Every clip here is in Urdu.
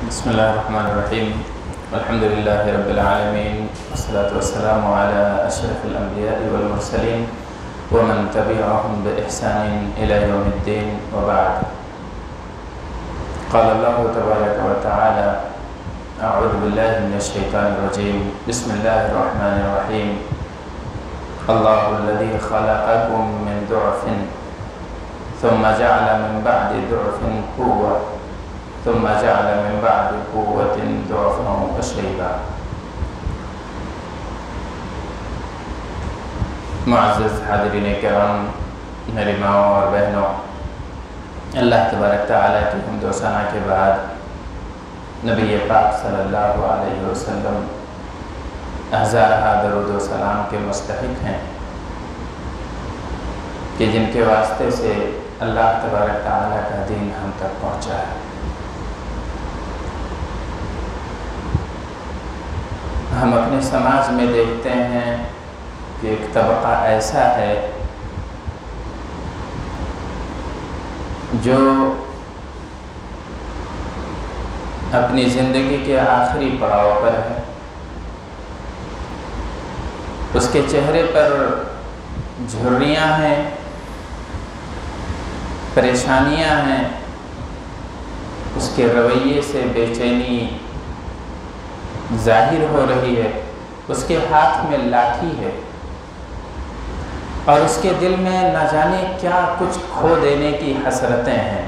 بسم الله الرحمن الرحيم. الحمد لله رب العالمين، والصلاة والسلام على أشرف الأنبياء والمرسلين ومن تبعهم بإحسان إلى يوم الدين، وبعد. قال الله تبارك وتعالى: أعوذ بالله من الشيطان الرجيم، بسم الله الرحمن الرحيم. الله الذي خلقكم من ضعف ثم جعل من بعد ضعف قوة ثم جعل من بعد قوة ضعفا وشيبا. معزز حاضرین کرام، میری ماں اور بہنوں، اللہ تبارک تعالیٰ کی حمد و ثنا کے بعد نبی پاک صلی اللہ علیہ وسلم ہزارہ درود و سلام کے مستحق ہیں کہ جن کے واسطے سے اللہ تبارک تعالیٰ کا دین ہم تک پہنچا ہے۔ ہم اپنے سماج میں دیکھتے ہیں کہ ایک طبقہ ایسا ہے جو اپنی زندگی کے آخری پڑاؤ پر ہے۔ اس کے چہرے پر جھریاں ہیں، پریشانیاں ہیں، اس کے رویے سے بے چینی ظاہر ہو رہی ہے، اس کے ہاتھ میں لاٹھی ہے اور اس کے دل میں نہ جانے کیا کچھ کھو دینے کی حسرتیں ہیں۔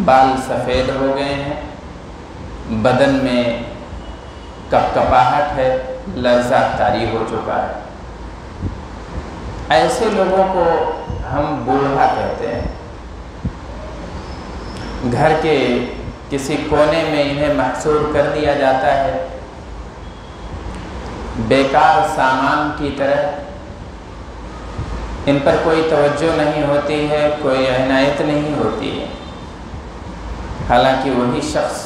بال سفید ہو گئے ہیں، بدن میں کپکپاہٹ ہے، لرزہ طاری ہو چکا ہے۔ ایسے لوگوں کو ہم بوڑھا کہتے ہیں۔ گھر کے کسی کونے میں انہیں محصور کر دیا جاتا ہے، بیکار سامان کی طرح۔ ان پر کوئی توجہ نہیں ہوتی ہے، کوئی عنایت نہیں ہوتی ہے، حالانکہ وہی شخص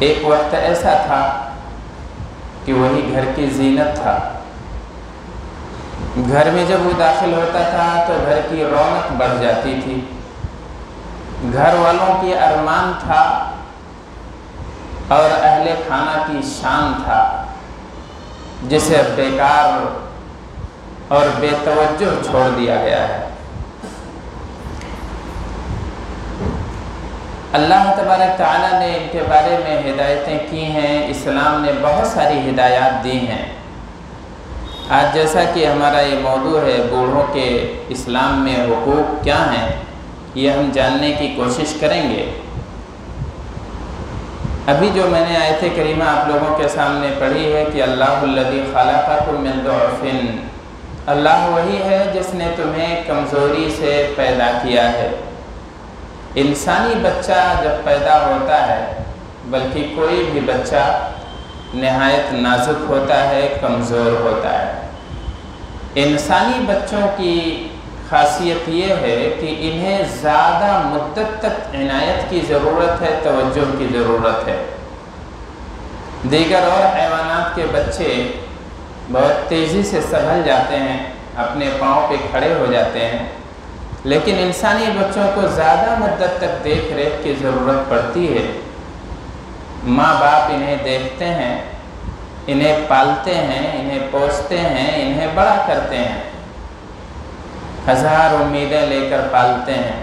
ایک وقت ایسا تھا کہ وہی گھر کی زینت تھا۔ گھر میں جب وہ داخل ہوتا تھا تو گھر کی رونق بڑھ جاتی تھی، گھر والوں کی ارمان تھا اور اہل خانہ کی شان تھا، جسے بیکار اور بے توجہ چھوڑ دیا گیا ہے۔ اللہ تبارک تعالیٰ نے ان کے بارے میں ہدایتیں کی ہیں، اسلام نے بہت ساری ہدایات دی ہیں۔ آج جیسا کہ ہمارا یہ موضوع ہے بوڑھوں کے اسلام میں حقوق کیا ہیں، یہ ہم جاننے کی کوشش کریں گے۔ ابھی جو میں نے آیت کریمہ آپ لوگوں کے سامنے پڑھی ہے کہ اللہ الذی خلقکم من ضعف، اللہ وہی ہے جس نے تمہیں کمزوری سے پیدا کیا ہے۔ انسانی بچہ جب پیدا ہوتا ہے، بلکہ کوئی بھی بچہ نہایت نازک ہوتا ہے، کمزور ہوتا ہے۔ انسانی بچوں کی خاصیت یہ ہے کہ انہیں زیادہ مدت تک عنایت کی ضرورت ہے، توجہ کی ضرورت ہے۔ دیگر اور حیوانات کے بچے بہت تیزی سے سنبھل جاتے ہیں، اپنے پاؤں پہ کھڑے ہو جاتے ہیں، لیکن انسانی بچوں کو زیادہ مدت تک دیکھ ریکھ کی ضرورت پڑتی ہے۔ ماں باپ انہیں دیکھتے ہیں، انہیں پالتے ہیں، انہیں پوستے ہیں، انہیں بڑا کرتے ہیں، ہزار امیدیں لے کر پالتے ہیں،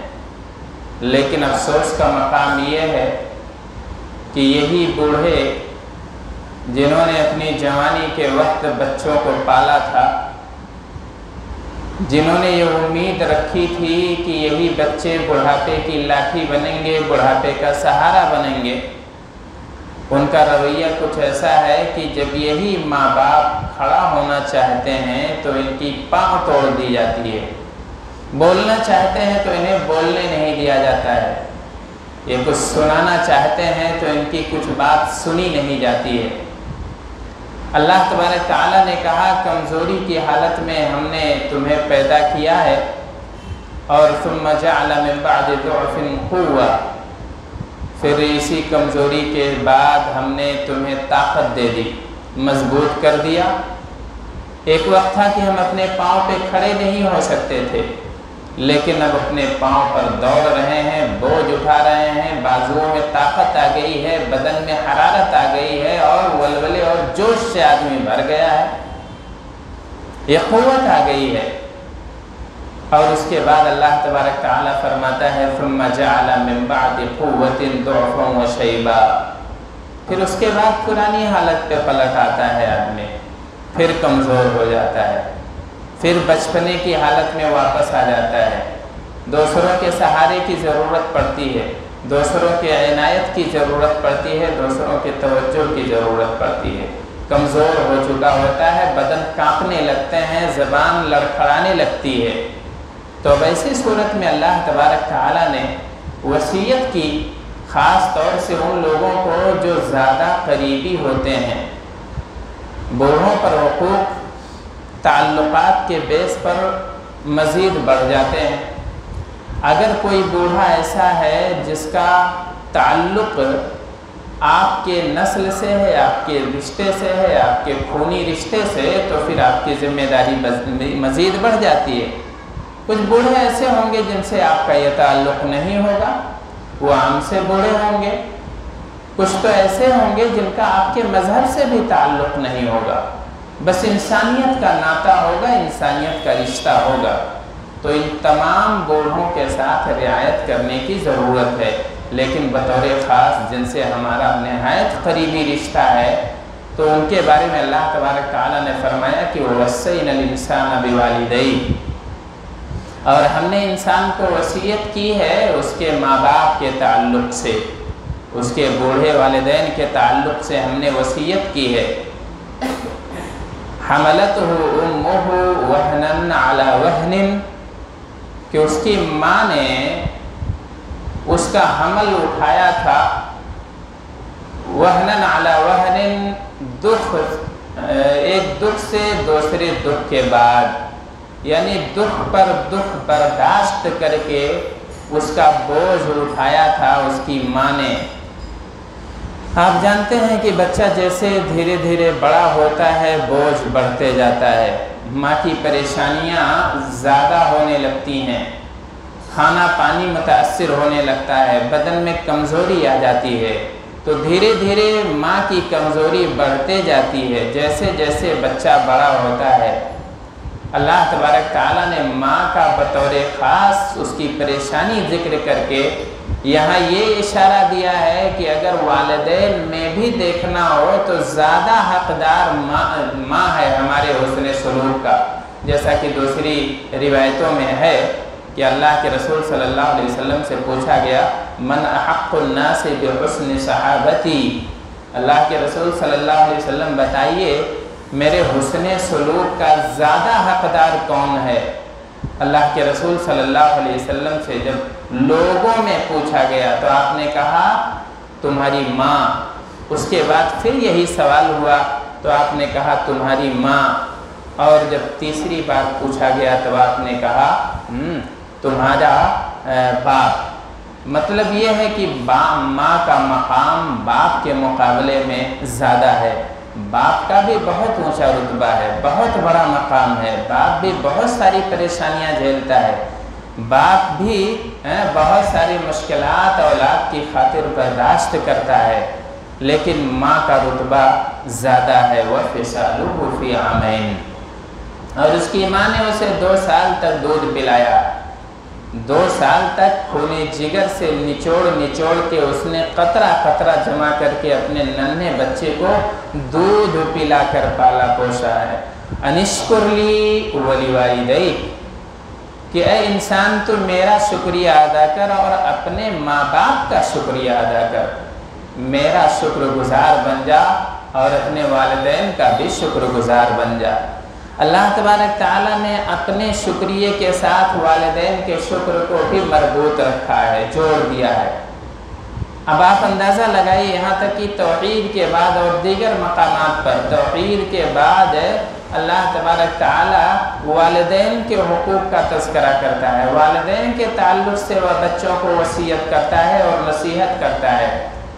لیکن افسوس کا مقام یہ ہے کہ یہی بوڑھے جنہوں نے اپنی جوانی کے وقت بچوں کو پالا تھا، جنہوں نے یہ امید رکھی تھی کہ یہی بچے بڑھاپے کی لاٹھی بنیں گے، بڑھاپے کا سہارا بنیں گے، ان کا رویہ کچھ ایسا ہے کہ جب یہی ماں باپ کھڑا ہونا چاہتے ہیں تو ان کی پاؤں توڑ دی جاتی ہے، بولنا چاہتے ہیں تو انہیں بولنے نہیں دیا جاتا ہے، یہ کچھ سنانا چاہتے ہیں تو ان کی کچھ بات سنی نہیں جاتی ہے۔ اللہ تبارک تعالیٰ نے کہا کمزوری کی حالت میں ہم نے تمہیں پیدا کیا ہے، اور ثم جعل من بعد ضعف قوة، پھر اسی کمزوری کے بعد ہم نے تمہیں طاقت دے دی، مضبوط کر دیا۔ ایک وقت تھا کہ ہم اپنے پاؤں پہ کھڑے نہیں ہو سکتے تھے، لیکن اب اپنے پاؤں پر دوڑ رہے ہیں، بوجھ اٹھا رہے ہیں، بازوؤں میں طاقت آ گئی ہے، بدن میں حرارت آ گئی ہے اور ولولے اور جوش سے آدمی بھر گیا ہے، یہ قوت آ گئی ہے۔ اور اس کے بعد اللہ تبارک تعالیٰ فرماتا ہے ثم جعل من بعد قوت ضعفا وشیبا، پھر اس کے بعد پرانی حالت پہ پلٹ آتا ہے آدمی، پھر کمزور ہو جاتا ہے، پھر بچپنے کی حالت میں واپس آ جاتا ہے، دوسروں کے سہارے کی ضرورت پڑتی ہے، دوسروں کے عنایت کی ضرورت پڑتی ہے، دوسروں کے توجہ کی ضرورت پڑتی ہے، کمزور ہو چکا ہوتا ہے، بدن کانپنے لگتے ہیں، زبان لڑکھڑانے لگتی ہے۔ تو اب ایسی صورت میں اللہ تبارک تعالیٰ نے وصیت کی، خاص طور سے ان لوگوں کو جو زیادہ قریبی ہوتے ہیں، بوڑھوں پر حقوق تعلقات کے بیس پر مزید بڑھ جاتے ہیں۔ اگر کوئی بوڑھا ایسا ہے جس کا تعلق آپ کے نسل سے ہے، آپ کے رشتے سے ہے، آپ کے خونی رشتے سے، تو پھر آپ کی ذمہ داری مزید بڑھ جاتی ہے۔ کچھ بوڑھے ایسے ہوں گے جن سے آپ کا یہ تعلق نہیں ہوگا، وہ عام سے بوڑھے ہوں گے، کچھ تو ایسے ہوں گے جن کا آپ کے مذہب سے بھی تعلق نہیں ہوگا، بس انسانیت کا ناطہ ہوگا، انسانیت کا رشتہ ہوگا۔ تو ان تمام بوڑھوں کے ساتھ رعایت کرنے کی ضرورت ہے، لیکن بطور خاص جن سے ہمارا نہایت قریبی رشتہ ہے، تو ان کے بارے میں اللہ تبارک تعالیٰ نے فرمایا کہ وَوَصَّيْنَا الْإِنسَانَ بِوَالِدَيْهِ، اور ہم نے انسان کو وصیت کی ہے اس کے ماں باپ کے تعلق سے، اس کے بوڑھے والدین کے تعلق سے ہم نے وصیت کی ہے۔ حملتہ امہ وہنا علی وہن، کہ اس کی ماں نے اس کا حمل اٹھایا تھا، وہنا علی وہن، دکھ، ایک دکھ سے دوسرے دکھ کے بعد، یعنی دکھ پر دکھ برداشت کر کے اس کا بوجھ اٹھایا تھا اس کی ماں نے۔ آپ جانتے ہیں کہ بچہ جیسے دھیرے دھیرے بڑا ہوتا ہے بوجھ بڑھتے جاتا ہے، ماں کی پریشانیاں زیادہ ہونے لگتی ہیں، کھانا پانی متاثر ہونے لگتا ہے، بدن میں کمزوری آ جاتی ہے، تو دھیرے دھیرے ماں کی کمزوری بڑھتے جاتی ہے جیسے جیسے بچہ بڑا ہوتا ہے۔ اللہ تبارک تعالیٰ نے ماں کا بطور خاص اس کی پریشانی ذکر کر کے یہاں یہ اشارہ دیا ہے کہ اگر والدین میں بھی دیکھنا ہو تو زیادہ حقدار ماں ہے ہمارے حسن سلوک کا، جیسا کہ دوسری روایتوں میں ہے کہ اللہ کے رسول صلی اللہ علیہ وسلم سے پوچھا گیا من احق الناس بحسن صحابتی، اللہ کے رسول صلی اللہ علیہ وسلم بتائیے میرے حسن سلوک کا زیادہ حقدار کون ہے؟ اللہ کے رسول صلی اللہ علیہ وسلم سے جب لوگوں میں پوچھا گیا تو آپ نے کہا تمہاری ماں، اس کے بعد پھر یہی سوال ہوا تو آپ نے کہا تمہاری ماں، اور جب تیسری بار پوچھا گیا تو آپ نے کہا تمہارا باپ۔ مطلب یہ ہے کہ ماں کا مقام باپ کے مقابلے میں زیادہ ہے، باپ کا بھی بہت اونچا رتبہ ہے، بہت بڑا مقام ہے، باپ بھی بہت ساری پریشانیاں جھیلتا ہے، باپ بھی بہت ساری مشکلات اولاد کی خاطر برداشت کرتا ہے، لیکن ماں کا رتبہ زیادہ ہے۔ وَفِصَالُهُ فِي عَامَيْنِ، اور اس کی ماں نے اسے 2 سال تک دودھ پلایا، 2 سال تک خون جگر سے نچوڑ کے اس نے قطرہ قطرہ جمع کر کے اپنے ننھے بچے کو دودھ پلا کر پالا پوشا ہے۔ انشکر لی ولیوالدیک، کہ اے انسان تو میرا شکریہ ادا کر اور اپنے ماں باپ کا شکریہ ادا کر، میرا شکر گزار بن جا اور اپنے والدین کا بھی شکر گزار بن جا۔ اللہ تبارک تعالیٰ نے اپنے شکریہ کے ساتھ والدین کے شکر کو بھی مربوط رکھا ہے، جوڑ دیا ہے۔ اب آپ اندازہ لگائیے یہاں تک کہ توحید کے بعد اور دیگر مقامات پر توحید کے بعد اللہ تبارک تعالیٰ والدین کے حقوق کا تذکرہ کرتا ہے، والدین کے تعلق سے وہ بچوں کو وصیت کرتا ہے اور نصیحت کرتا ہے۔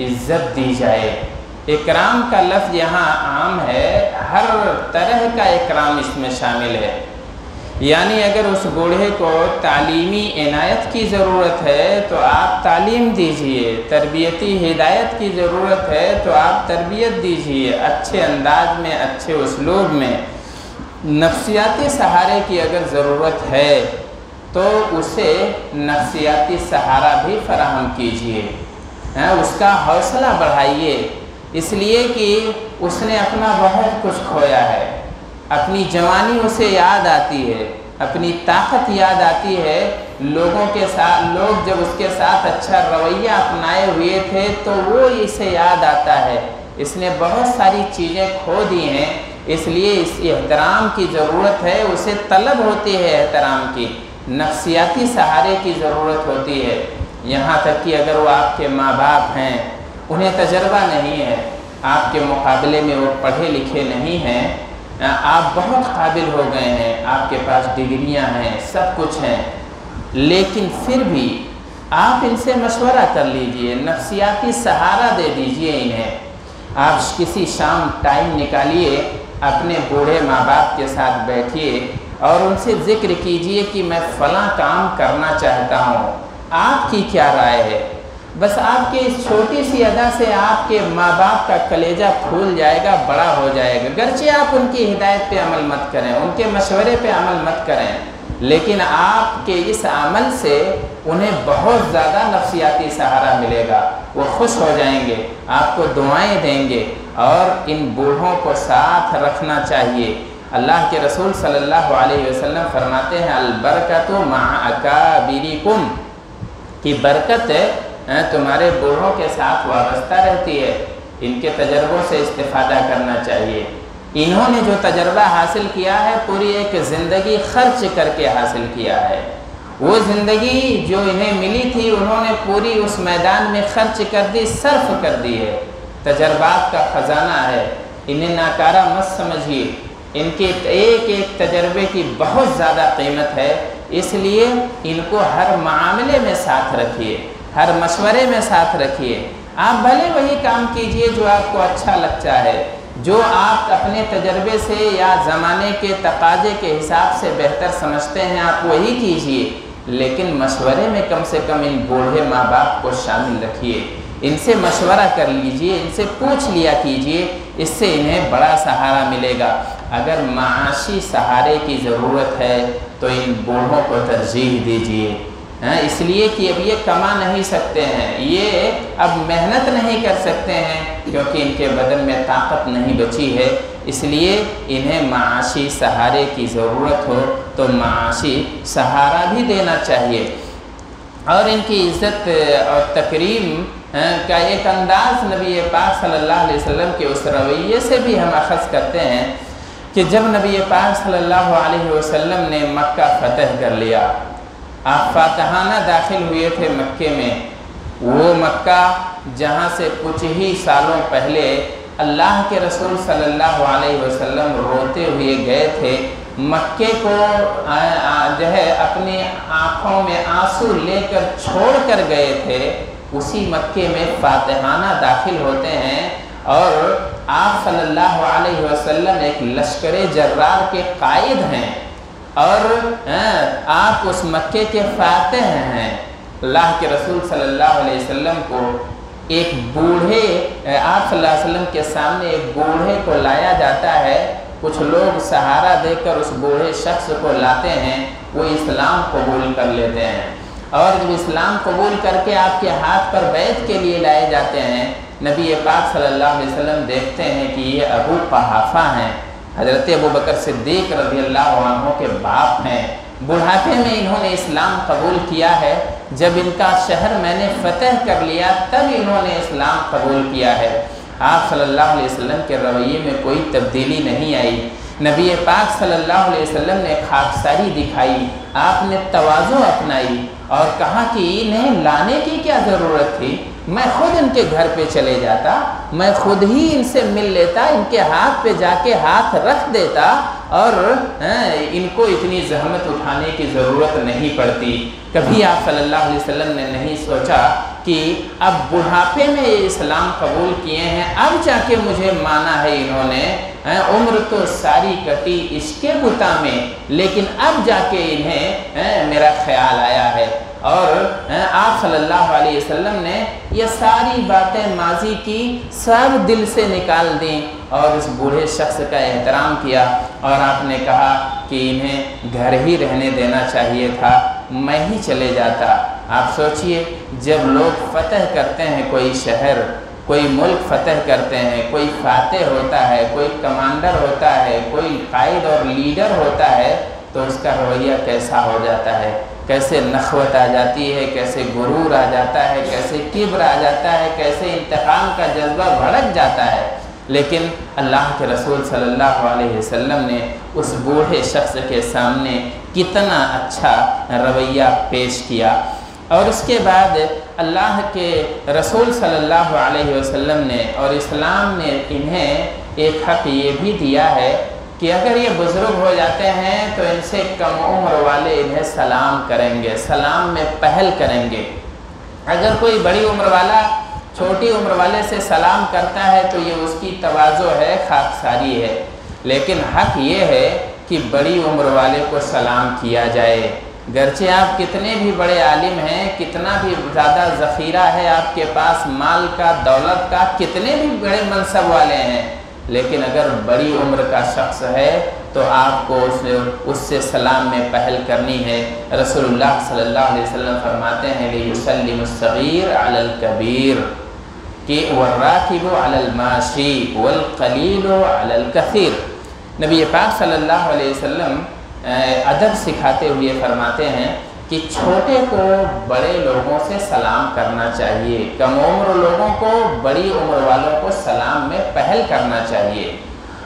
عزت دی جائے۔ اکرام کا لفظ یہاں عام ہے، ہر طرح کا اکرام اس میں شامل ہے۔ یعنی اگر اس بوڑھے کو تعلیمی عنایت کی ضرورت ہے تو آپ تعلیم دیجئے، تربیتی ہدایت کی ضرورت ہے تو آپ تربیت دیجئے، اچھے انداز میں، اچھے اسلوب میں۔ نفسیاتی سہارے کی اگر ضرورت ہے تو اسے نفسیاتی سہارا بھی فراہم کیجئے، اس کا حوصلہ بڑھائیے، اس لیے کہ اس نے اپنا بہت کچھ کھویا ہے، اپنی جوانی اسے یاد آتی ہے، اپنی طاقت یاد آتی ہے۔ لوگوں کے ساتھ، لوگ جب اس کے ساتھ اچھا رویہ اپنائے ہوئے تھے تو وہ اسے یاد آتا ہے، اس نے بہت ساری چیزیں کھو دی ہیں، اس لیے اس احترام کی ضرورت ہے، اسے طلب ہوتی ہے احترام کی، نفسیاتی سہارے کی ضرورت ہوتی ہے۔ یہاں تک کہ اگر وہ آپ کے ماں باپ ہیں، انہیں تجربہ نہیں ہے، آپ کے مقابلے میں وہ پڑھے لکھے نہیں ہیں، آپ بہت قابل ہو گئے ہیں، آپ کے پاس ڈگریاں ہیں، سب کچھ ہیں، لیکن پھر بھی آپ ان سے مشورہ کر لیجئے، نفسیاتی سہارا دے دیجئے انہیں۔ آپ کسی شام ٹائم نکالیے، اپنے بوڑھے ماں باپ کے ساتھ بیٹھیے اور ان سے ذکر کیجئے کہ میں فلاں کام کرنا چاہتا ہوں، آپ کی کیا رائے ہے؟ بس آپ کی اس چھوٹی سی ادا سے آپ کے ماں باپ کا کلیجہ پھول جائے گا، بڑا ہو جائے گا۔ گرچہ آپ ان کی ہدایت پہ عمل مت کریں، ان کے مشورے پہ عمل مت کریں، لیکن آپ کے اس عمل سے انہیں بہت زیادہ نفسیاتی سہارا ملے گا، وہ خوش ہو جائیں گے، آپ کو دعائیں دیں گے، اور ان بوڑھوں کو ساتھ رکھنا چاہیے۔ اللہ کے رسول صلی اللہ علیہ وسلم فرماتے ہیں البرکۃ مع اکابرکم، کہ برکت تمہارے بوڑھوں کے ساتھ وابستہ رہتی ہے، ان کے تجربوں سے استفادہ کرنا چاہیے۔ انہوں نے جو تجربہ حاصل کیا ہے پوری ایک زندگی خرچ کر کے حاصل کیا ہے، وہ زندگی جو انہیں ملی تھی انہوں نے پوری اس میدان میں خرچ کر دی، صرف کر دی ہے، تجربات کا خزانہ ہے، انہیں ناکارہ مت سمجھیے، ان کے ایک ایک تجربے کی بہت زیادہ قیمت ہے، اس لیے ان کو ہر معاملے میں ساتھ رکھیے، ہر مشورے میں ساتھ رکھیے۔ آپ بھلے وہی کام کیجئے جو آپ کو اچھا لگتا ہے، جو آپ اپنے تجربے سے یا زمانے کے تقاضے کے حساب سے بہتر سمجھتے ہیں، آپ وہی کیجئے، لیکن مشورے میں کم سے کم ان بوڑھے ماں باپ کو شامل رکھیے، ان سے مشورہ کر لیجئے، ان سے پوچھ لیا کیجئے، اس سے انہیں بڑا سہارا ملے گا۔ اگر معاشی سہارے کی ضرورت ہے تو ان بوڑھوں کو ترجیح دیجئے، اس لیے کہ اب یہ کما نہیں سکتے ہیں، یہ اب محنت نہیں کر سکتے ہیں کیونکہ ان کے بدن میں طاقت نہیں بچی ہے، اس لیے انہیں معاشی سہارے کی ضرورت ہو تو معاشی سہارا بھی دینا چاہیے۔ اور ان کی عزت اور تکریم کا ایک انداز نبی پاک صلی اللہ علیہ وسلم کے اس رویے سے بھی ہم اخذ کرتے ہیں کہ جب نبی پاک صلی اللہ علیہ وسلم نے مکہ فتح کر لیا، آپ فاتحانہ داخل ہوئے تھے مکے میں، وہ مکہ جہاں سے کچھ ہی سالوں پہلے اللہ کے رسول صلی اللہ علیہ وسلم روتے ہوئے گئے تھے، مکے کو جو ہے اپنی آنکھوں میں آنسو لے کر چھوڑ کر گئے تھے، اسی مکے میں فاتحانہ داخل ہوتے ہیں، اور آپ صلی اللہ علیہ وسلم ایک لشکر جرار کے قائد ہیں، اور آپ اس مکے کے فاتح ہیں۔ اللہ کے رسول صلی اللہ علیہ وسلم کو ایک بوڑھے، آپ صلی اللہ علیہ وسلم کے سامنے ایک بوڑھے کو لایا جاتا ہے، کچھ لوگ سہارا دے کر اس بوڑھے شخص کو لاتے ہیں، وہ اسلام قبول کر لیتے ہیں، اور جب اسلام قبول کر کے آپ کے ہاتھ پر بیعت کے لیے لائے جاتے ہیں، نبی پاک صلی اللہ علیہ وسلم دیکھتے ہیں کہ یہ ابو قحافہ ہیں، حضرت ابو بکر صدیق رضی اللہ عنہ کے باپ ہیں، بڑھاپے میں انہوں نے اسلام قبول کیا ہے، جب ان کا شہر میں نے فتح کر لیا تب انہوں نے اسلام قبول کیا ہے۔ آپ صلی اللہ علیہ وسلم کے رویے میں کوئی تبدیلی نہیں آئی، نبی پاک صلی اللہ علیہ وسلم نے خاکساری دکھائی، آپ نے تواضع اپنائی اور کہا کہ انہیں لانے کی کیا ضرورت تھی، میں خود ان کے گھر پہ چلے جاتا، میں خود ہی ان سے مل لیتا، ان کے ہاتھ پہ جا کے ہاتھ رکھ دیتا، اور ان کو اتنی زحمت اٹھانے کی ضرورت نہیں پڑتی۔ کبھی آپ صلی اللہ علیہ وسلم نے نہیں سوچا کہ کہ اب بڑھاپے میں یہ اسلام قبول کیے ہیں، اب جا کے مجھے مانا ہے انہوں نے، عمر تو ساری کٹی عشق بتا میں، لیکن اب جا کے انہیں میرا خیال آیا ہے۔ اور آپ صلی اللہ علیہ وسلم نے یہ ساری باتیں ماضی کی سب دل سے نکال دیں اور اس بوڑھے شخص کا احترام کیا، اور آپ نے کہا کہ انہیں گھر ہی رہنے دینا چاہیے تھا، میں ہی چلے جاتا۔ آپ سوچئے جب لوگ فتح کرتے ہیں کوئی شہر، کوئی ملک فتح کرتے ہیں، کوئی فاتح ہوتا ہے، کوئی کمانڈر ہوتا ہے، کوئی قائد اور لیڈر ہوتا ہے، تو اس کا رویہ کیسا ہو جاتا ہے، کیسے نخوت آ جاتی ہے، کیسے غرور آ جاتا ہے، کیسے کبر آ جاتا ہے، کیسے انتقام کا جذبہ بھڑک جاتا ہے۔ لیکن اللہ کے رسول صلی اللہ علیہ وسلم نے اس بوڑھے شخص کے سامنے کتنا اچھا رویہ پیش کیا، اور اس کے بعد اللہ کے رسول صلی اللہ علیہ وسلم نے اور اسلام نے انہیں ایک حق یہ بھی دیا ہے کہ اگر یہ بزرگ ہو جاتے ہیں تو ان سے کم عمر والے انہیں سلام کریں گے، سلام میں پہل کریں گے۔ اگر کوئی بڑی عمر والا چھوٹی عمر والے سے سلام کرتا ہے تو یہ اس کی تواضع ہے، خاکساری ہے، لیکن حق یہ ہے کہ بڑی عمر والے کو سلام کیا جائے۔ گرچہ آپ کتنے بھی بڑے عالم ہیں، کتنا بھی زیادہ ذخیرہ ہے آپ کے پاس مال کا، دولت کا، کتنے بھی بڑے منصب والے ہیں، لیکن اگر بڑی عمر کا شخص ہے تو آپ کو اس سے سلام میں پہل کرنی ہے۔ رسول اللہ صلی اللہ علیہ وسلم فرماتے ہیں لِيُسَلِّمُ الصَّغِيرُ عَلَى الْكَبِيرِ کہ وَالرَّاكِبُ عَلَى الْمَاشِي وَالْقَلِيلُ عَلَى الْكَثِيرِ۔ نبی پاک صلی اللہ علیہ وسلم ادب سکھاتے ہوئے فرماتے ہیں کہ چھوٹے کو بڑے لوگوں سے سلام کرنا چاہیے، کم عمر لوگوں کو بڑی عمر والوں کو سلام میں پہل کرنا چاہیے،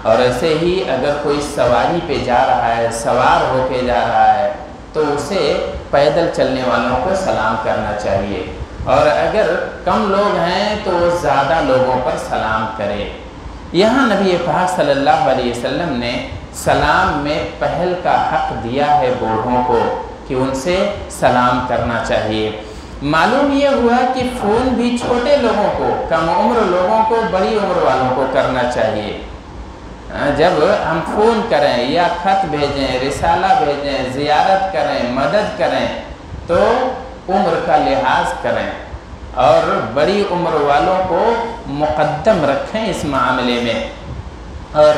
اور ایسے ہی اگر کوئی سواری پہ جا رہا ہے، سوار ہو کے جا رہا ہے، تو اسے پیدل چلنے والوں کو سلام کرنا چاہیے، اور اگر کم لوگ ہیں تو وہ زیادہ لوگوں پر سلام کرے۔ یہاں نبی پاک صلی اللہ علیہ وسلم نے سلام میں پہل کا حق دیا ہے بوڑھوں کو کہ ان سے سلام کرنا چاہیے۔ معلوم یہ ہوا کہ فون بھی چھوٹے لوگوں کو، کم عمر لوگوں کو، بڑی عمر والوں کو کرنا چاہیے۔ جب ہم فون کریں یا خط بھیجیں، رسالہ بھیجیں، زیارت کریں، مدد کریں تو عمر کا لحاظ کریں اور بڑی عمر والوں کو مقدم رکھیں اس معاملے میں۔ اور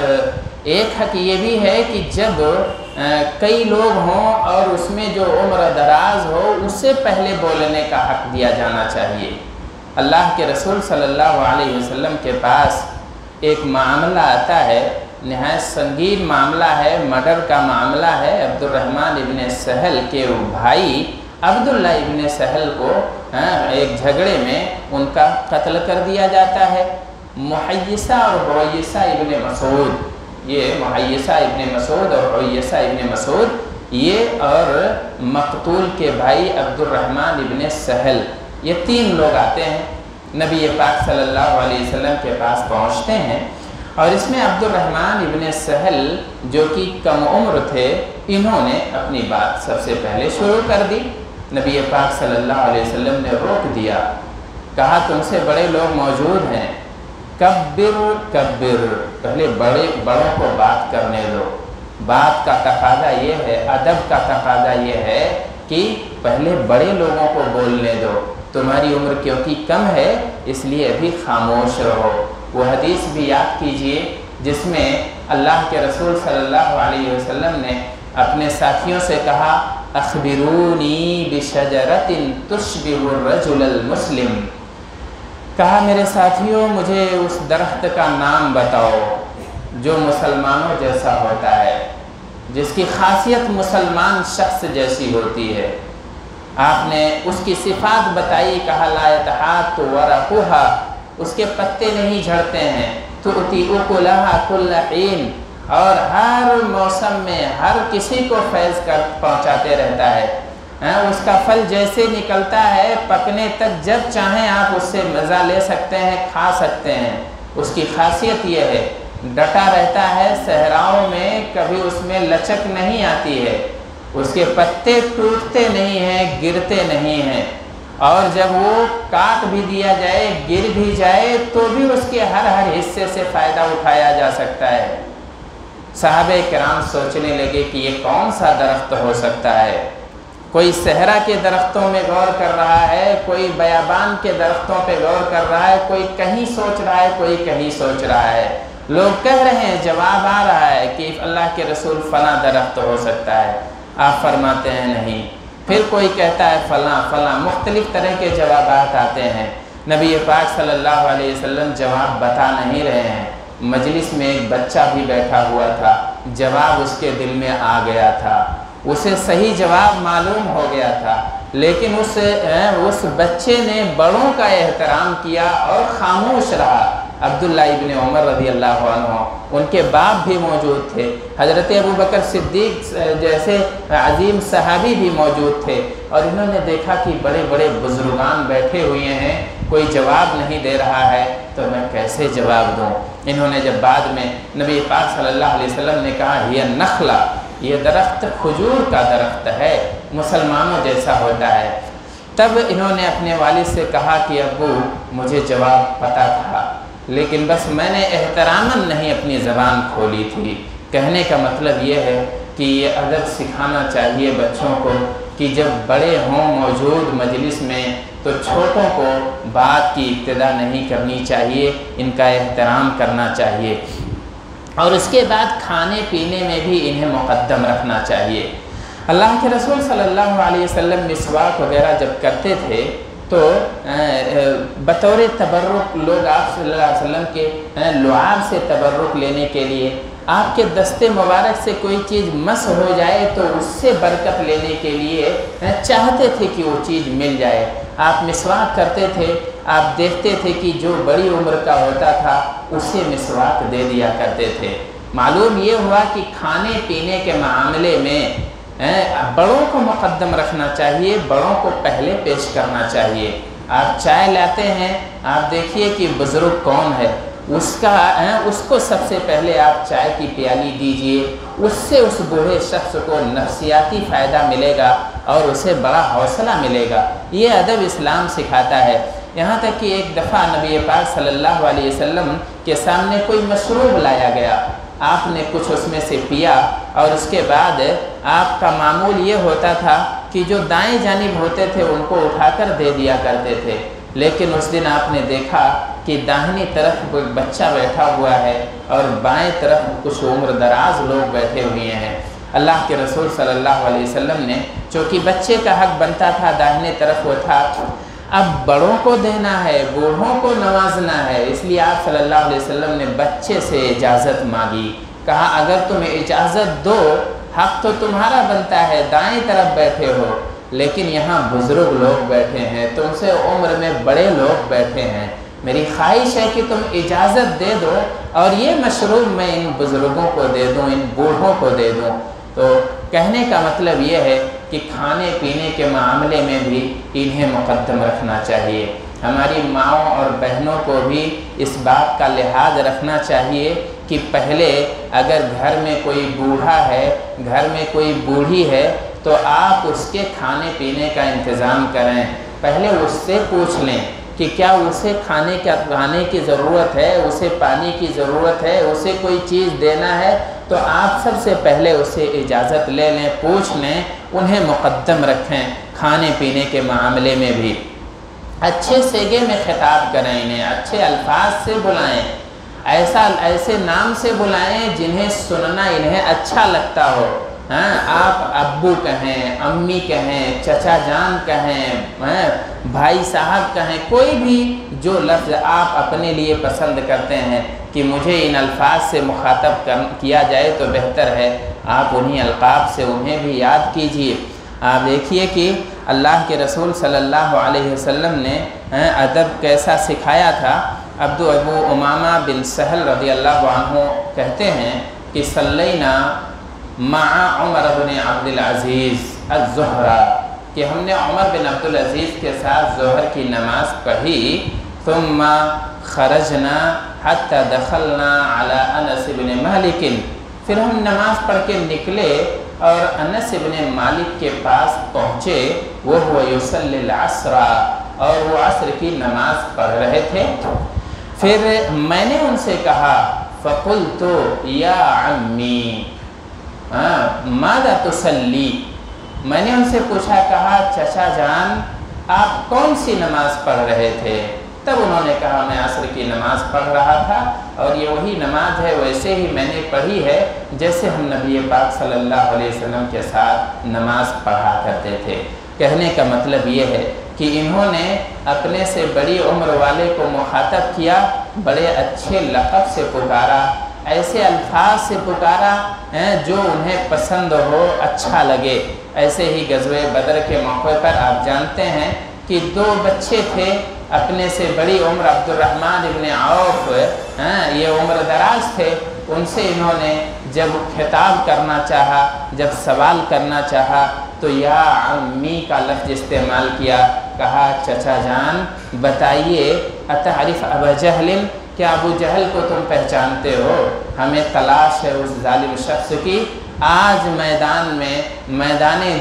ایک حق یہ بھی ہے کہ جب کئی لوگ ہوں اور اس میں جو عمر دراز ہو اس سے پہلے بولنے کا حق دیا جانا چاہیے۔ اللہ کے رسول صلی اللہ علیہ وسلم کے پاس ایک معاملہ آتا ہے، نہایت سنگین معاملہ ہے، مرڈر کا معاملہ ہے۔ عبد الرحمن ابن سہل کے بھائی عبداللہ ابن سہل کو ایک جھگڑے میں ان کا قتل کر دیا جاتا ہے۔ محیصہ اور حویصہ ابن مسعود، یہ محیصہ ابن مسعود اور حویصہ ابن مسعود، یہ اور مقتول کے بھائی عبد الرحمن ابن سہل، یہ تین لوگ آتے ہیں، نبی پاک صلی اللہ علیہ وسلم کے پاس پہنچتے ہیں، اور اس میں عبد الرحمن ابن سہل جو کہ کم عمر تھے، انہوں نے اپنی بات سب سے پہلے شروع کر دی۔ نبی پاک صلی اللہ علیہ وسلم نے روک دیا، کہا تم سے بڑے لوگ موجود ہیں، کبر کبر، پہلے بڑوں کو بات کرنے دو۔ بات کا تقاضا یہ ہے، ادب کا تقاضا یہ ہے کہ پہلے بڑے لوگوں کو بولنے دو، تمہاری عمر کیونکہ کم ہے اس لیے ابھی خاموش رہو۔ وہ حدیث بھی یاد کیجئے جس میں اللہ کے رسول صلی اللہ علیہ وسلم نے اپنے ساتھیوں سے کہا اخبرونی بشجرۃ تشبہ الرجل المسلم، کہا میرے ساتھیوں مجھے اس درخت کا نام بتاؤ جو مسلمانوں جیسا ہوتا ہے، جس کی خاصیت مسلمان شخص جیسی ہوتی ہے۔ آپ نے اس کی صفات بتائی، کہا لا یتحات ورقھا، اس کے پتے نہیں جھڑتے ہیں، تؤتی اکلھا کل حین، اور ہر موسم میں ہر کسی کو فیض کر پہنچاتے رہتا ہے۔ اس کا پھل جیسے نکلتا ہے پکنے تک جب چاہیں آپ اس سے مزہ لے سکتے ہیں، کھا سکتے ہیں۔ اس کی خاصیت یہ ہے ڈٹا رہتا ہے، صحراؤں میں کبھی اس میں لچک نہیں آتی ہے، اس کے پتے ٹوٹتے نہیں ہیں، گرتے نہیں ہیں، اور جب وہ کاٹ بھی دیا جائے، گر بھی جائے، تو بھی اس کے ہر حصے سے فائدہ اٹھایا جا سکتا ہے۔ صحابہ کرام سوچنے لگے کہ یہ کون سا درخت ہو سکتا ہے؟ کوئی صحرا کے درختوں میں غور کر رہا ہے، کوئی بیابان کے درختوں پہ غور کر رہا ہے، کوئی کہیں سوچ رہا ہے، کوئی کہیں سوچ رہا ہے۔ لوگ کہہ رہے ہیں، جواب آ رہا ہے کہ اللہ کے رسول فلاں درخت ہو سکتا ہے، آپ فرماتے ہیں نہیں۔ پھر کوئی کہتا ہے فلاں فلاں، مختلف طرح کے جوابات آتے ہیں۔ نبی پاک صلی اللہ علیہ وسلم جواب بتا نہیں رہے ہیں۔ مجلس میں ایک بچہ بھی بیٹھا ہوا تھا، جواب اس کے دل میں آ گیا تھا، اسے صحیح جواب معلوم ہو گیا تھا، لیکن اس بچے نے بڑوں کا احترام کیا اور خاموش رہا۔ عبداللہ ابن عمر رضی اللہ عنہ، ان کے باپ بھی موجود تھے، حضرت ابوبکر صدیق جیسے عظیم صحابی بھی موجود تھے، اور انہوں نے دیکھا کہ بڑے بڑے بزرگان بیٹھے ہوئے ہیں، کوئی جواب نہیں دے رہا ہے، تو میں کیسے جواب دوں؟ انہوں نے جب بعد میں نبی پاک صلی اللہ علیہ وسلم نے کہا یہ نخلا، یہ درخت کھجور کا درخت ہے، مسلمانوں جیسا ہوتا ہے، تب انہوں نے اپنے والد سے کہا کہ ابو مجھے جواب پتہ تھا، لیکن بس میں نے احتراماً نہیں اپنی زبان کھولی تھی۔ کہنے کا مطلب یہ ہے کہ یہ ادب سکھانا چاہیے بچوں کو کہ جب بڑے ہوں موجود مجلس میں تو چھوٹوں کو بات کی ابتدا نہیں کرنی چاہیے، ان کا احترام کرنا چاہیے، اور اس کے بعد کھانے پینے میں بھی انہیں مقدم رکھنا چاہیے۔ اللہ کے رسول صلی اللہ علیہ وسلم مسواک وغیرہ جب کرتے تھے تو بطور تبرک لوگ آپ صلی اللہ علیہ وسلم کے لعاب سے تبرک لینے کے لیے، آپ کے دستے مبارک سے کوئی چیز مس ہو جائے تو اس سے برکت لینے کے لیے چاہتے تھے کہ وہ چیز مل جائے۔ آپ مسواک کرتے تھے، آپ دیکھتے تھے کہ جو بڑی عمر کا ہوتا تھا اسے مسواک دے دیا کرتے تھے۔ معلوم یہ ہوا کہ کھانے پینے کے معاملے میں بڑوں کو مقدم رکھنا چاہیے، بڑوں کو پہلے پیش کرنا چاہیے۔ آپ چائے لاتے ہیں، آپ دیکھیے کہ بزرگ کون ہے، اس کو سب سے پہلے آپ چائے کی پیالی دیجئے، اس سے اس بوڑھے شخص کو نفسیاتی فائدہ ملے گا اور اسے بڑا حوصلہ ملے گا۔ یہ ادب اسلام سکھاتا ہے۔ یہاں تک کہ ایک دفعہ نبی پاک صلی اللہ علیہ وسلم کے سامنے کوئی مشروب لایا گیا، آپ نے کچھ اس میں سے پیا، اور اس کے بعد آپ کا معمول یہ ہوتا تھا کہ جو دائیں جانب ہوتے تھے ان کو اٹھا کر دے دیا کرتے تھے، لیکن اس دن آپ نے دیکھا کہ داہنی طرف کوئی بچہ بیٹھا ہوا ہے اور بائیں طرف کچھ عمر دراز لوگ بیٹھے ہوئے ہیں۔ اللہ کے رسول صلی اللہ علیہ وسلم نے، چونکہ بچے کا حق بنتا تھا داہنے طرف وہ تھا، اب بڑوں کو دینا ہے، بوڑھوں کو نوازنا ہے، اس لیے آپ صلی اللہ علیہ وسلم نے بچے سے اجازت مانگی، کہا اگر تمہیں اجازت دو، حق تو تمہارا بنتا ہے، دائیں طرف بیٹھے ہو، لیکن یہاں بزرگ لوگ بیٹھے ہیں، تم سے عمر میں بڑے لوگ بیٹھے ہیں، میری خواہش ہے کہ تم اجازت دے دو اور یہ مشروب میں ان بزرگوں کو دے دوں، ان بوڑھوں کو دے دوں۔ تو کہنے کا مطلب یہ ہے کہ کھانے پینے کے معاملے میں بھی انہیں مقدم رکھنا چاہیے۔ ہماری ماؤں اور بہنوں کو بھی اس بات کا لحاظ رکھنا چاہیے کہ پہلے اگر گھر میں کوئی بوڑھا ہے، گھر میں کوئی بوڑھی ہے، تو آپ اس کے کھانے پینے کا انتظام کریں، پہلے اس سے پوچھ لیں کہ کیا اسے کھانے کی ضرورت ہے، اسے پانی کی ضرورت ہے، اسے کوئی چیز دینا ہے، تو آپ سب سے پہلے اسے اجازت لے لیں، پوچھ لیں، انہیں مقدم رکھیں کھانے پینے کے معاملے میں بھی۔ اچھے سیگے میں خطاب کریں، انہیں اچھے الفاظ سے بلائیں، ایسے نام سے بلائیں جنہیں سننا انہیں اچھا لگتا ہو۔ آپ ابو کہیں، امی کہیں، چچا جان کہیں، بھائی صاحب کہیں، کوئی بھی جو لفظ آپ اپنے لیے پسند کرتے ہیں کہ مجھے ان الفاظ سے مخاطب کیا جائے تو بہتر ہے، آپ انہی القاب سے انہیں بھی یاد کیجیے۔ آپ دیکھیے کہ اللہ کے رسول صلی اللہ علیہ وسلم نے ادب کیسا سکھایا تھا۔ ابو امامہ بن سہل رضی اللہ عنہ کہتے ہیں کہ صلینا مع عمر بن عبد العزیز الظہرہ، کہ ہم نے عمر بن عبد العزیز کے ساتھ ظہر کی نماز پڑھی، ثم خرجنا حتی دخلنا علی انس بن مالک، پھر ہم نماز پڑھ کے نکلے اور انس ابن مالک کے پاس پہنچے، وہ یصلی العصر، اور وہ عصر کی نماز پڑھ رہے تھے۔ پھر میں نے ان سے کہا فقلت یا عمی ماذا تصلی، میں نے ان سے پوچھا، کہا چچا جان آپ کون سی نماز پڑھ رہے تھے؟ تب انہوں نے کہا میں عصر کی نماز پڑھ رہا تھا، اور یہ وہی نماز ہے ویسے ہی میں نے پڑھی ہے جیسے ہم نبی پاک صلی اللہ علیہ وسلم کے ساتھ نماز پڑھا کرتے تھے۔ کہنے کا مطلب یہ ہے کہ انہوں نے اپنے سے بڑی عمر والے کو مخاطب کیا، بڑے اچھے لقب سے پکارا، ایسے الفاظ سے پکارا جو انہیں پسند ہو، اچھا لگے۔ ایسے ہی غزوہ بدر کے موقع پر آپ جانتے ہیں کہ 2 بچے تھے اپنے سے بڑی عمر، عبد الرحمن ابن عوف، یہ عمر دراز تھے، ان سے انہوں نے جب خطاب کرنا چاہا، جب سوال کرنا چاہا تو یا عمی کا لفظ استعمال کیا، کہا چچا جان بتائیے اتعرف ابا جہل، کیا ابو جہل کو تم پہچانتے ہو؟ ہمیں تلاش ہے اس ظالم شخص کی، آج میدان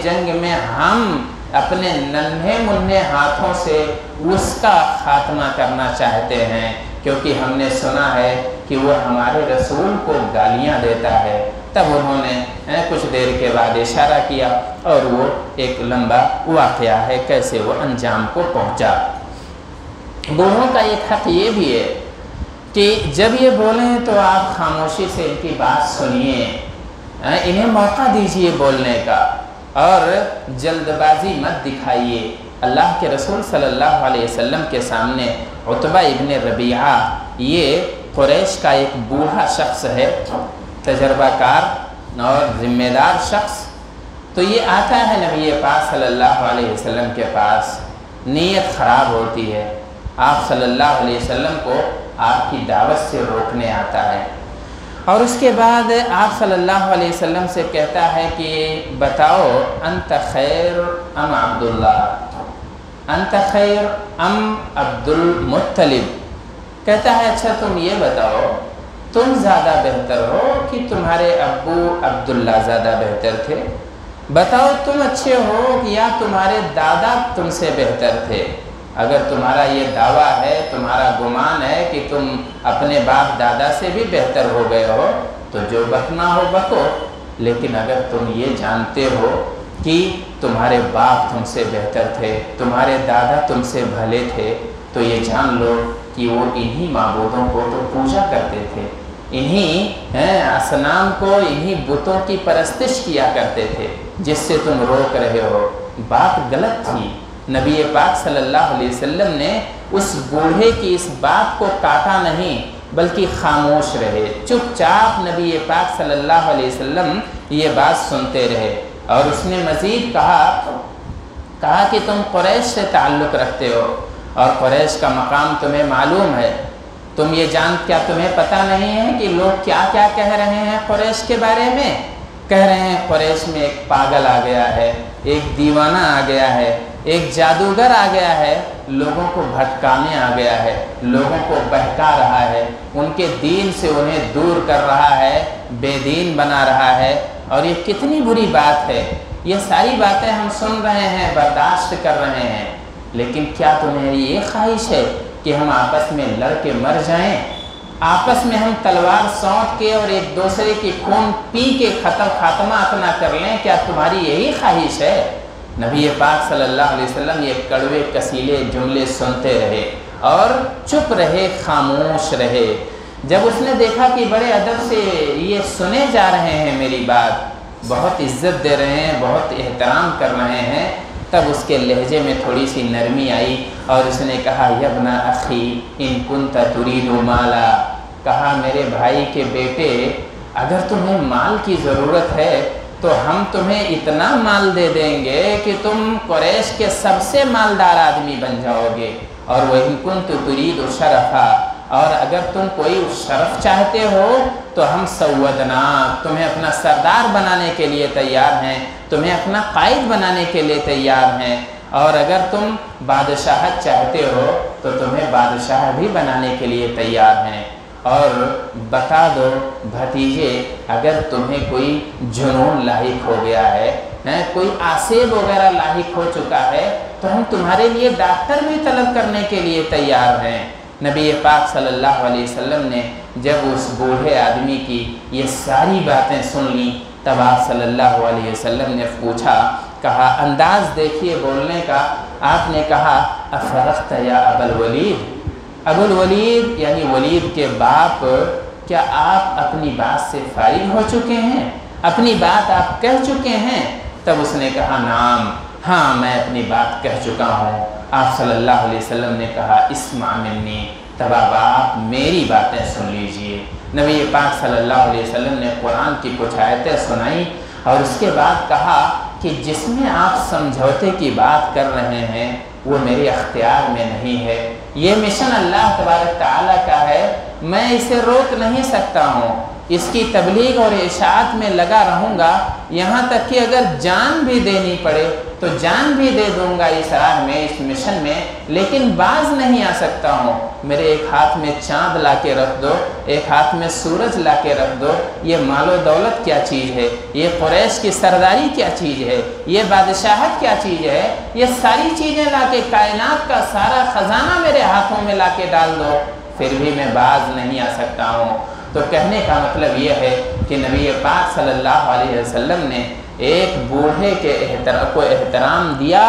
جنگ میں ہم اپنے ننھے منھے ہاتھوں سے اس کا خاتمہ کرنا چاہتے ہیں، کیونکہ ہم نے سنا ہے کہ وہ ہمارے رسول کو گالیاں دیتا ہے۔ تب انہوں نے کچھ دیر کے بعد اشارہ کیا، اور وہ ایک لمبا واقعہ ہے کیسے وہ انجام کو پہنچا۔ بوڑھوں کا ایک حق یہ بھی ہے کہ جب یہ بولیں تو آپ خاموشی سے ان کی بات سنیے، انہیں موقع دیجیے بولنے کا، اور جلد بازی مت دکھائیے۔ اللہ کے رسول صلی اللہ علیہ وسلم کے سامنے عتبہ ابن ربیعہ، یہ قریش کا ایک بوڑھا شخص ہے، تجربہ کار اور ذمہ دار شخص، تو یہ آتا ہے نبی پاک صلی اللہ علیہ وسلم کے پاس، نیت خراب ہوتی ہے، آپ صلی اللہ علیہ وسلم کو آپ کی دعوت سے روکنے آتا ہے، اور اس کے بعد آپ صلی اللہ علیہ وسلم سے کہتا ہے کہ بتاؤ انت خیر ام عبداللہ، انت خیر ام عبد المطلب، کہتا ہے اچھا تم یہ بتاؤ تم زیادہ بہتر ہو کہ تمہارے ابو عبداللہ زیادہ بہتر تھے؟ بتاؤ تم اچھے ہو یا تمہارے دادا تم سے بہتر تھے؟ اگر تمہارا یہ دعویٰ ہے، تمہارا گمان ہے کہ تم اپنے باپ دادا سے بھی بہتر ہو گئے ہو تو جو بکنا ہو بکو، لیکن اگر تم یہ جانتے ہو کہ تمہارے باپ تم سے بہتر تھے، تمہارے دادا تم سے بھلے تھے، تو یہ جان لو کہ وہ انہی معبودوں کو تو پوجا کرتے تھے، انہی اصنام کو، انہی بتوں کی پرستش کیا کرتے تھے جس سے تم روک رہے ہو۔ بات غلط تھی۔ نبی پاک صلی اللہ علیہ وسلم نے اس بوڑھے کی اس بات کو کاٹا نہیں بلکہ خاموش رہے، چپ چاپ نبی پاک صلی اللہ علیہ وسلم یہ بات سنتے رہے، اور اس نے مزید کہا کہ تم قریش سے تعلق رکھتے ہو اور قریش کا مقام تمہیں معلوم ہے، تم یہ کیا تمہیں پتہ نہیں ہے کہ لوگ کیا کیا کہہ رہے ہیں قریش کے بارے میں؟ کہہ رہے ہیں قریش میں ایک پاگل آ گیا ہے، ایک دیوانہ آ گیا ہے، ایک جادوگر آ گیا ہے، لوگوں کو بھٹکانے آ گیا ہے، لوگوں کو بہکا رہا ہے، ان کے دین سے انہیں دور کر رہا ہے، بے دین بنا رہا ہے، اور یہ کتنی بری بات ہے۔ یہ ساری باتیں ہم سن رہے ہیں، برداشت کر رہے ہیں، لیکن کیا تمہیں یہ خواہش ہے کہ ہم آپس میں لڑ کے مر جائیں، آپس میں ہم تلوار سونت کے اور ایک دوسرے کی خون پی کے خاتمہ اپنا کر لیں؟ کیا تمہاری یہی خواہش ہے؟ نبی پاک صلی اللہ علیہ وسلم یہ کڑوے کسیلے جملے سنتے رہے اور چپ رہے، خاموش رہے۔ جب اس نے دیکھا کہ بڑے ادب سے یہ سنے جا رہے ہیں، میری بات بہت عزت دے رہے ہیں، بہت احترام کر رہے ہیں، تب اس کے لہجے میں تھوڑی سی نرمی آئی اور اس نے کہا یبن اخی ان کنت ترید مالا، کہا میرے بھائی کے بیٹے اگر تمہیں مال کی ضرورت ہے تو ہم تمہیں اتنا مال دے دیں گے کہ تم قریش کے سب سے مالدار آدمی بن جاؤ گے، اور وَإِن كُنْتُ تُرِيدُ شَرَفًا، اور اگر تم کوئی شرف چاہتے ہو تو ہم سودنا، تمہیں اپنا سردار بنانے کے لیے تیار ہیں، تمہیں اپنا قائد بنانے کے لیے تیار ہیں، اور اگر تم بادشاہت چاہتے ہو تو تمہیں بادشاہ بھی بنانے کے لیے تیار ہیں۔ اور بتا دو بھتیجے اگر تمہیں کوئی جنون لاحق ہو گیا ہے، کوئی آسیب وغیرہ لاحق ہو چکا ہے تو ہم تمہارے لیے ڈاکٹر بھی طلب کرنے کے لیے تیار ہیں۔ نبی پاک صلی اللہ علیہ وسلم نے جب اس بوڑھے آدمی کی یہ ساری باتیں سن لیں تب آپ صلی اللہ علیہ وسلم نے پوچھا، کہا، انداز دیکھیے بولنے کا، آپ نے کہا افرغت یا ابا الولید، ابو الولید یعنی ولید کے باپ، کیا آپ اپنی بات سے فارغ ہو چکے ہیں، اپنی بات آپ کہہ چکے ہیں؟ تب اس نے کہا نعم، ہاں میں اپنی بات کہہ چکا ہوں۔ آپ صلی اللہ علیہ وسلم نے کہا اسمع منی، تب اب آپ میری باتیں سن لیجئے۔ نبی پاک صلی اللہ علیہ وسلم نے قرآن کی کچھ آیتیں سنائی اور اس کے بعد کہا کہ جس میں آپ سمجھوتے کی بات کر رہے ہیں وہ میرے اختیار میں نہیں ہے، یہ مشن اللہ تبارک تعالیٰ کا ہے، میں اسے روک نہیں سکتا ہوں، اس کی تبلیغ اور اشاعت میں لگا رہوں گا، یہاں تک کہ اگر جان بھی دینی پڑے تو جان بھی دے دوں گا اس راہ میں، اس مشن میں، لیکن باز نہیں آ سکتا ہوں۔ میرے ایک ہاتھ میں چاند لا کے رکھ دو، ایک ہاتھ میں سورج لا کے رکھ دو، یہ مال و دولت کیا چیز ہے، یہ قریش کی سرداری کیا چیز ہے، یہ بادشاہت کیا چیز ہے، یہ ساری چیزیں لا کے کائنات کا سارا خزانہ میرے ہاتھوں میں لا کے ڈال دو، پھر بھی میں باز نہیں آ سکتا ہوں۔ تو کہنے کا مطلب یہ ہے کہ نبی پاک صلی اللہ علیہ وسلم نے ایک بوڑھے کے کو احترام دیا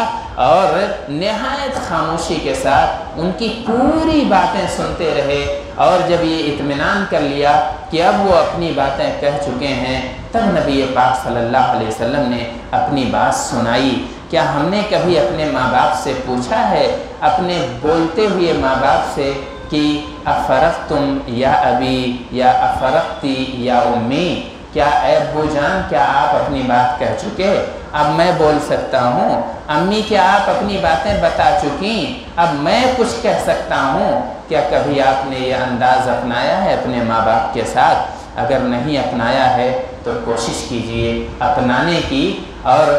اور نہایت خاموشی کے ساتھ ان کی پوری باتیں سنتے رہے، اور جب یہ اطمینان کر لیا کہ اب وہ اپنی باتیں کہہ چکے ہیں تب نبی پاک صلی اللہ علیہ وسلم نے اپنی بات سنائی۔ کیا ہم نے کبھی اپنے ماں باپ سے پوچھا ہے، اپنے بولتے ہوئے ماں باپ سے کہ افرغتم یا ابی یا افرغتی یا امی، کیا اے ابو جان کیا آپ اپنی بات کہہ چکے، اب میں بول سکتا ہوں، امی کیا آپ اپنی باتیں بتا چکیں، اب میں کچھ کہہ سکتا ہوں؟ کیا کبھی آپ نے یہ انداز اپنایا ہے اپنے ماں باپ کے ساتھ؟ اگر نہیں اپنایا ہے تو کوشش کیجئے اپنانے کی، اور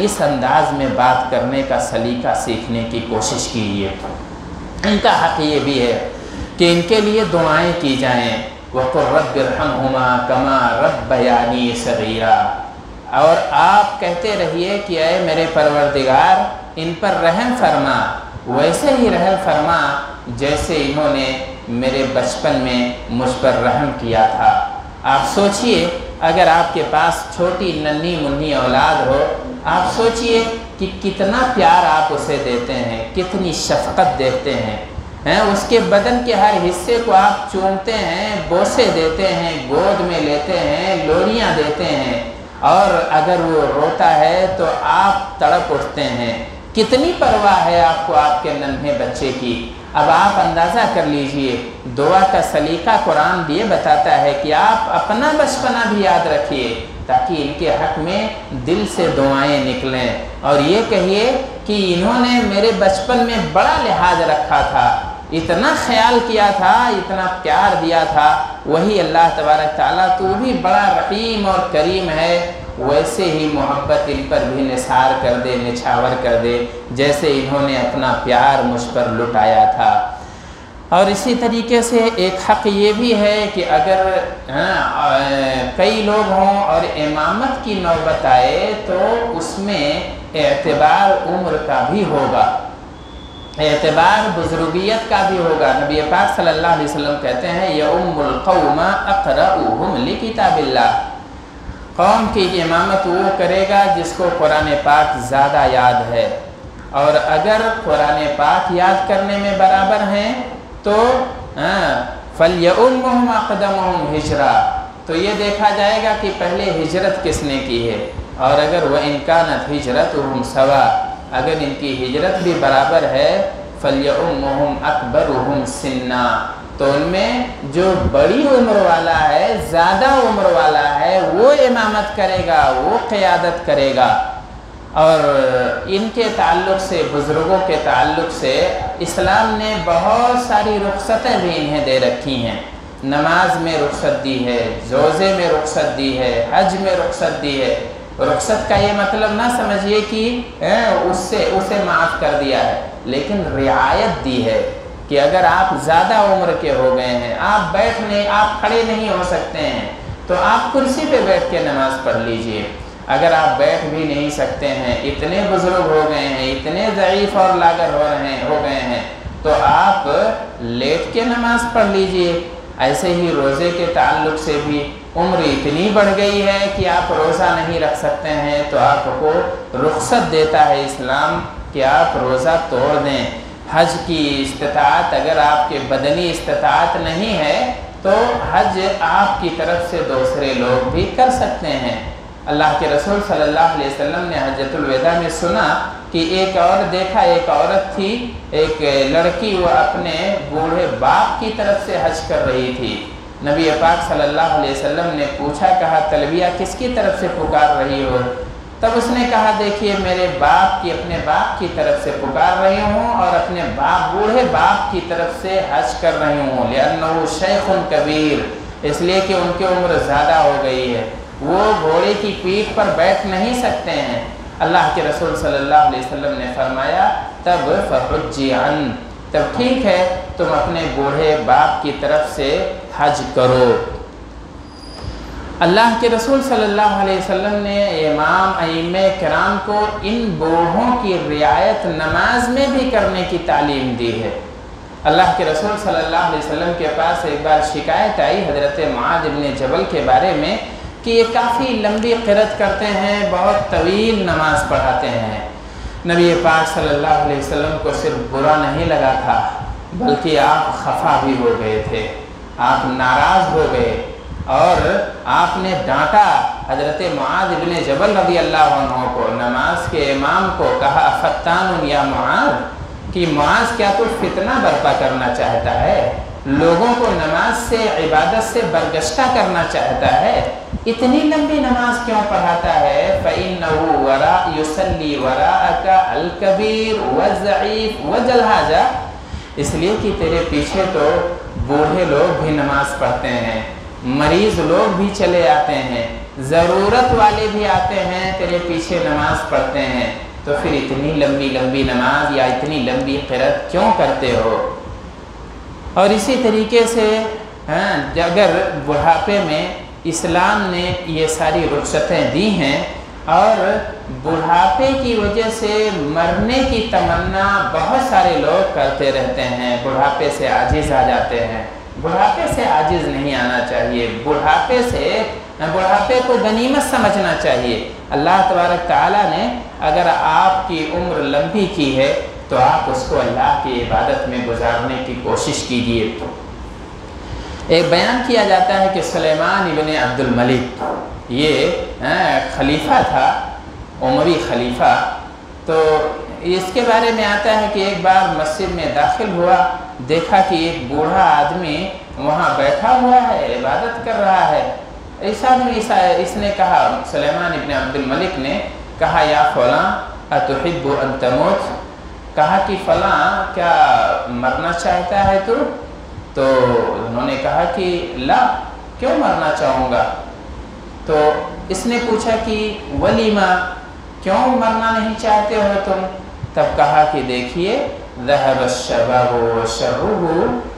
اس انداز میں بات کرنے کا سلیقہ سیکھنے کی کوشش کیجئے۔ ان کا حق یہ بھی ہے کہ ان کے لیے دعائیں کی جائیں، وَقُلْ رَبِّ ارْحَمْهُمَا كَمَا رَبَّيَانِي صَغِيرًا، اور آپ کہتے رہیے کہ اے میرے پروردگار ان پر رحم فرما، ویسے ہی رحم فرما جیسے انہوں نے میرے بچپن میں مجھ پر رحم کیا تھا۔ آپ سوچئے اگر آپ کے پاس چھوٹی ننھی منھی اولاد ہو، آپ سوچئے کہ کتنا پیار آپ اسے دیتے ہیں، کتنی شفقت دیتے ہیں، اس کے بدن کے ہر حصے کو آپ چومتے ہیں، بوسے دیتے ہیں، گود میں لیتے ہیں، لوریاں دیتے ہیں، اور اگر وہ روتا ہے تو آپ تڑپ اٹھتے ہیں۔ کتنی پرواہ ہے آپ کو آپ کے ننھے بچے کی۔ اب آپ اندازہ کر لیجئے، دعا کا سلیقہ قرآن یہ بتاتا ہے کہ آپ اپنا بچپنا بھی یاد رکھیے تاکہ ان کے حق میں دل سے دعائیں نکلیں، اور یہ کہیے کہ انہوں نے میرے بچپن میں بڑا لحاظ رکھا تھا، اتنا خیال کیا تھا، اتنا پیار دیا تھا، وہی اللہ تبارک تعالیٰ تو بھی بڑا رحیم اور کریم ہے، ویسے ہی محبت ان پر بھی نثار کر دے، نچھاور کر دے جیسے انہوں نے اپنا پیار مجھ پر لٹایا تھا۔ اور اسی طریقے سے ایک حق یہ بھی ہے کہ اگر کئی لوگ ہوں اور امامت کی نوبت آئے تو اس میں اعتبار عمر کا بھی ہوگا، اعتبار بزرگیت کا بھی ہوگا۔ نبی پاک صلی اللہ علیہ وسلم کہتے ہیں یؤم القوم اقرؤہم لکتاب اللہ، قوم کی امامت وہ کرے گا جس کو قرآن پاک زیادہ یاد ہے، اور اگر قرآن پاک یاد کرنے میں برابر ہیں تو فَلْيَؤُمُّهُمْ أَقْدَمُهُمْ ہجرا، تو یہ دیکھا جائے گا کہ پہلے ہجرت کس نے کی ہے، اور اگر وَإِنْ كَانَتْ هِجْرَتُهُمْ سَوَاءً، اگر ان کی ہجرت بھی برابر ہے فَلْيَؤُمُّهُمْ أَكْبَرُهُمْ سِنًّا، تو ان میں جو بڑی عمر والا ہے، زیادہ عمر والا ہے، وہ امامت کرے گا، وہ قیادت کرے گا۔ اور ان کے تعلق سے، بزرگوں کے تعلق سے اسلام نے بہت ساری رخصتیں بھی انہیں دے رکھی ہیں، نماز میں رخصت دی ہے، روزے میں رخصت دی ہے، حج میں رخصت دی ہے۔ رخصت کا یہ مطلب نہ سمجھیے کہ اسے معاف کر دیا ہے، لیکن رعایت دی ہے کہ اگر آپ زیادہ عمر کے ہو گئے ہیں، آپ کھڑے نہیں ہو سکتے ہیں، تو آپ کرسی پہ بیٹھ کے نماز پڑھ لیجئے۔ اگر آپ بیٹھ بھی نہیں سکتے ہیں، اتنے بزرگ ہو گئے ہیں، اتنے ضعیف اور لاغر ہو گئے ہیں، تو آپ لیٹ کے نماز پڑھ لیجئے۔ ایسے ہی روزے کے تعلق سے بھی عمر اتنی بڑھ گئی ہے کہ آپ روزہ نہیں رکھ سکتے ہیں، تو آپ کو رخصت دیتا ہے اسلام کہ آپ روزہ توڑ دیں۔ حج کی استطاعت اگر آپ کے بدنی استطاعت نہیں ہے تو حج آپ کی طرف سے دوسرے لوگ بھی کر سکتے ہیں۔ اللہ کے رسول صلی اللہ علیہ وسلم نے حجۃ الوداع میں سنا کہ ایک عورت تھی، ایک لڑکی، وہ اپنے بوڑھے باپ کی طرف سے حج کر رہی تھی۔ نبی پاک صلی اللہ علیہ وسلم نے پوچھا، کہا تلبیہ کس کی طرف سے پکار رہی ہو؟ تب اس نے کہا دیکھیے اپنے باپ کی طرف سے پکار رہی ہوں اور اپنے بوڑھے باپ کی طرف سے حج کر رہی ہوں، لأنہ شیخ کبیر، اس لیے کہ ان کی عمر زیادہ ہو گئی ہے، وہ گھوڑے کی پیٹھ پر بیٹھ نہیں سکتے ہیں۔ اللہ کے رسول صلی اللہ علیہ وسلم نے فرمایا تب فحجی عن، تب ٹھیک ہے تم اپنے بوڑھے باپ کی طرف سے حج کرو۔ اللہ کے رسول صلی اللہ علیہ وسلم نے ائمہ کرام کو ان بوڑھوں کی رعایت نماز میں بھی کرنے کی تعلیم دی ہے۔ اللہ کے رسول صلی اللہ علیہ وسلم کے پاس ایک بار شکایت آئی حضرت معاذ بن جبل کے بارے میں کہ یہ کافی لمبی قرات کرتے ہیں، بہت طویل نماز پڑھاتے ہیں۔ نبی پاک صلی اللہ علیہ وسلم کو صرف برا نہیں لگا تھا بلکہ آپ خفا بھی ہو گئے تھے، آپ ناراض ہو گئے اور آپ نے ڈانٹا حضرت معاذ بن جبل رضی اللہ عنہ کو، نماز کے امام کو، کہا فتان یا معاذ، کہ معاذ کیا تو فتنہ برپا کرنا چاہتا ہے، لوگوں کو نماز سے، عبادت سے برگشتہ کرنا چاہتا ہے، اتنی لمبی نماز کیوں پڑھاتا ہے؟ فَإِنَّهُ يُصَلِّي وَرَاءَكَ الْكَبِيرُ وَالضَّعِيفُ وَالْجَلْحَاجَ، اس لیے کہ تیرے پیچھے تو بوڑھے لوگ بھی نماز پڑھتے ہیں، مریض لوگ بھی چلے آتے ہیں، ضرورت والے بھی آتے ہیں، تیرے پیچھے نماز پڑھتے ہیں، تو پھر اتنی لمبی نماز یا اتنی لمبی قرات کیوں کرتے ہو؟ اور اسی طریقے سے اگر بڑھاپے میں اسلام نے یہ ساری رخصتیں دی ہیں اور بڑھاپے کی وجہ سے مرنے کی تمنا بہت سارے لوگ کرتے رہتے ہیں، بڑھاپے سے عاجز آ جاتے ہیں، بڑھاپے سے عاجز نہیں آنا چاہیے، بڑھاپے کو غنیمت سمجھنا چاہیے۔ اللہ تبارک تعالیٰ نے اگر آپ کی عمر لمبی کی ہے تو آپ اس کو اللہ کی عبادت میں گزارنے کی کوشش کیجیے۔ ایک بیان کیا جاتا ہے کہ سلیمان ابن عبد الملک یہ خلیفہ تھا، عمری خلیفہ، تو اس کے بارے میں آتا ہے کہ ایک بار مسجد میں داخل ہوا، دیکھا کہ ایک بوڑھا آدمی وہاں بیٹھا ہوا ہے، عبادت کر رہا ہے۔ اس نے کہا، سلیمان ابن عبد الملک نے کہا یا فلاں اتحب ان تموت، کہا کہ فلاں کیا مرنا چاہتا ہے تو انہوں نے کہا کہ لا، کیوں مرنا چاہوں گا؟ تو اس نے پوچھا کہ ولیما، کیوں مرنا نہیں چاہتے ہو تم؟ تب کہا کہ دیکھیے ذهب الشباب وشره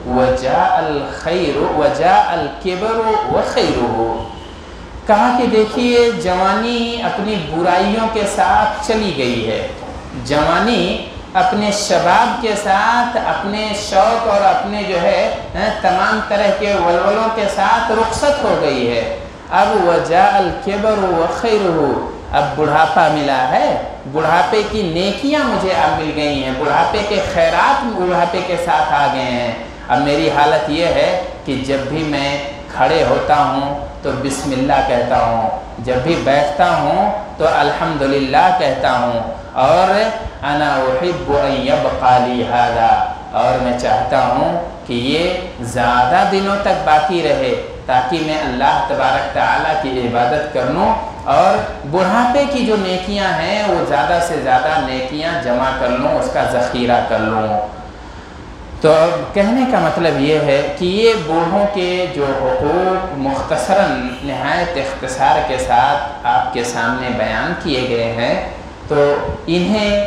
وجاء الخير وجاء الكبر وخيره، کہا کہ دیکھیے جوانی اپنی برائیوں کے ساتھ چلی گئی ہے، جوانی اپنے شباب کے ساتھ، اپنے شوق اور اپنے تمام طرح کے ولولوں کے ساتھ رخصت ہو گئی ہے، اب وجاء الكبر وخيره، اب بڑھاپا ملا ہے، بڑھاپے کی نیکیاں مجھے اب مل گئی ہیں، بڑھاپے کے خیرات بڑھاپے کے ساتھ آ گئے ہیں۔ اب میری حالت یہ ہے کہ جب بھی میں کھڑے ہوتا ہوں تو بسم اللہ کہتا ہوں، جب بھی بیٹھتا ہوں تو الحمدللہ کہتا ہوں، اور انا احب ان یبقى لی ھذا، اور میں چاہتا ہوں کہ یہ زیادہ دنوں تک باقی رہے تاکہ میں اللہ تبارک تعالیٰ کی عبادت کر لوں اور بڑھاپے کی جو نیکیاں ہیں وہ زیادہ سے زیادہ نیکیاں جمع کر لوں، اس کا ذخیرہ کر لوں۔ تو کہنے کا مطلب یہ ہے کہ یہ بوڑھوں کے جو حقوق مختصراً نہایت اختصار کے ساتھ آپ کے سامنے بیان کیے گئے ہیں، تو انہیں